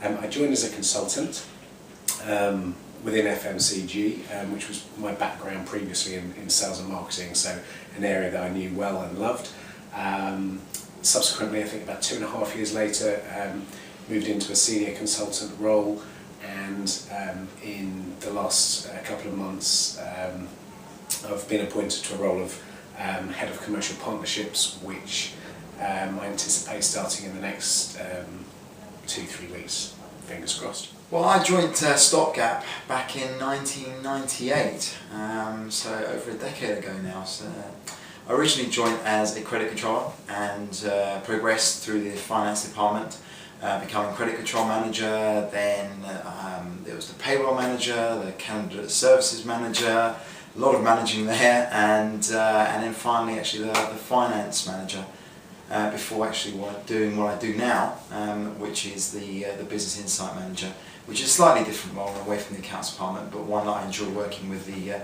I joined as a consultant within FMCG, which was my background previously in sales and marketing, so an area that I knew well and loved. Subsequently, I think about 2.5 years later, moved into a senior consultant role, and in the last couple of months I've been appointed to a role of Head of Commercial Partnerships, which I anticipate starting in the next 2-3 weeks, fingers crossed. Well, I joined Stopgap back in 1998, so over a decade ago now. So I originally joined as a credit controller and progressed through the finance department, becoming credit control manager. Then there was the payroll manager, the candidate services manager, a lot of managing there, and then finally actually the finance manager. Before actually doing what I do now, which is the business insight manager, which is a slightly different role away from the accounts department, but one that I enjoy working with the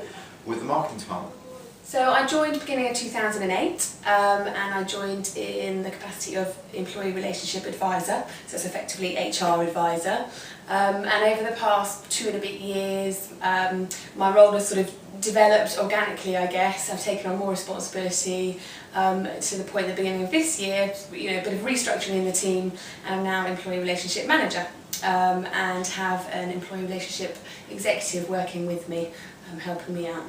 marketing department. So I joined beginning of 2008, and I joined in the capacity of employee relationship advisor, so it's effectively HR advisor. And over the past 2.5 years, my role has sort of developed organically, I guess. I've taken on more responsibility to the point at the beginning of this year, a bit of restructuring in the team, and I'm now employee relationship manager, and have an employee relationship executive working with me, helping me out.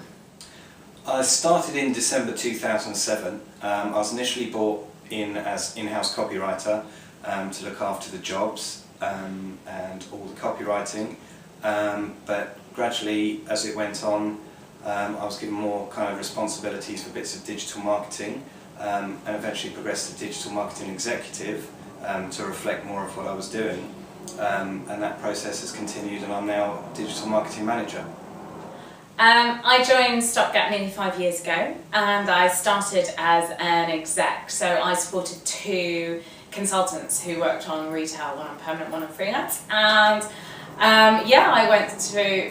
I started in December 2007. I was initially brought in as in-house copywriter to look after the jobs and all the copywriting, but gradually as it went on, I was given more kind of responsibilities for bits of digital marketing, and eventually progressed to digital marketing executive to reflect more of what I was doing, and that process has continued, and I'm now digital marketing manager. I joined Stopgap nearly 5 years ago, and I started as an exec, so I supported 2 consultants who worked on retail, one on permanent, one on freelance, and I went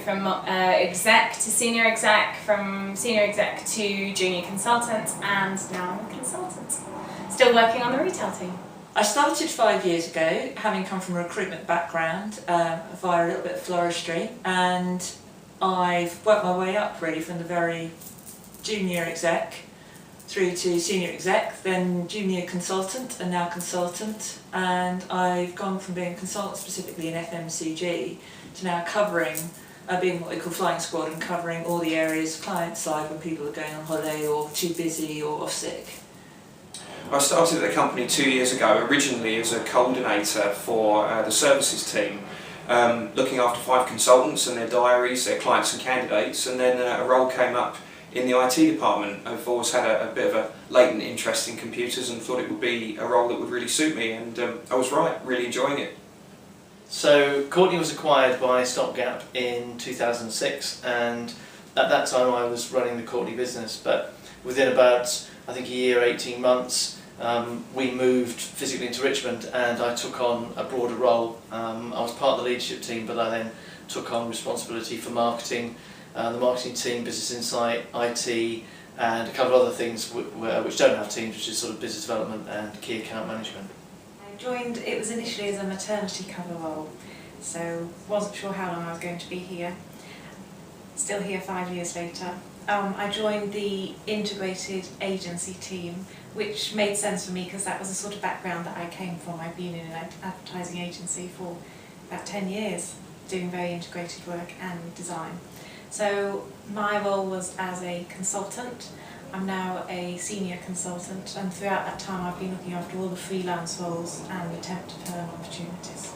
from exec to senior exec, from senior exec to junior consultant, and now I'm a consultant, still working on the retail team. I started 5 years ago, having come from a recruitment background via a little bit of floristry, and I've worked my way up really from the very junior exec through to senior exec, then junior consultant and now consultant, and I've gone from being a consultant specifically in FMCG to now covering, being what we call flying squad, and covering all the areas client side when people are going on holiday or too busy or off sick. I started at the company 2 years ago, originally as a coordinator for the services team, looking after 5 consultants and their diaries, their clients and candidates, and then a role came up in the IT department. I've always had a bit of a latent interest in computers and thought it would be a role that would really suit me, and I was right, really enjoying it. So Courtney was acquired by Stopgap in 2006, and at that time I was running the Courtney business, but within about, I think, a year, 18 months, we moved physically into Richmond, and I took on a broader role. I was part of the leadership team, but I then took on responsibility for marketing, the marketing team, business insight, IT, and a couple of other things which don't have teams, which is sort of business development and key account management. I joined, it was initially as a maternity cover role, so wasn't sure how long I was going to be here. Still here 5 years later. I joined the integrated agency team, which made sense for me because that was the sort of background that I came from. I've been in an advertising agency for about 10 years, doing very integrated work and design. So my role was as a consultant. I'm now a senior consultant, and throughout that time I've been looking after all the freelance roles and the temp to perm opportunities.